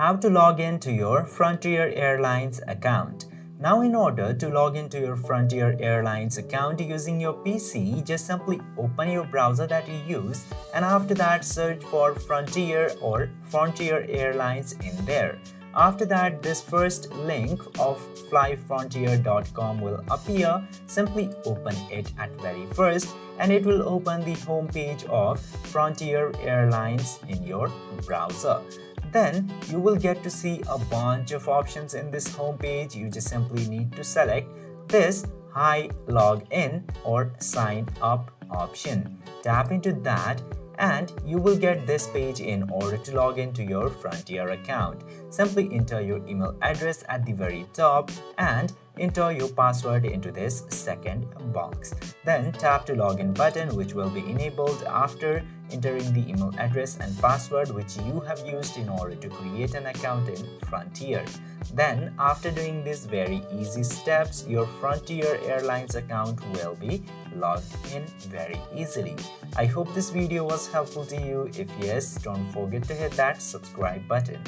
how to log in to your Frontier Airlines account. Now in order to log into your Frontier Airlines account using your PC, just simply open your browser that you use and after that search for Frontier or Frontier Airlines in there. After that, this first link of flyfrontier.com will appear. Simply open it at very first and it will open the homepage of Frontier Airlines in your browser. Then you will get to see a bunch of options in this homepage. You just simply need to select this Hi Log In or Sign Up option. Tap into that and you will get this page in order to log into your Frontier account. Simply enter your email address at the very top and enter your password into this second box. Then tap to login button which will be enabled after entering the email address and password which you have used in order to create an account in Frontier. Then after doing these very easy steps, your Frontier Airlines account will be logged in very easily. I hope this video was helpful to you. If yes, don't forget to hit that subscribe button.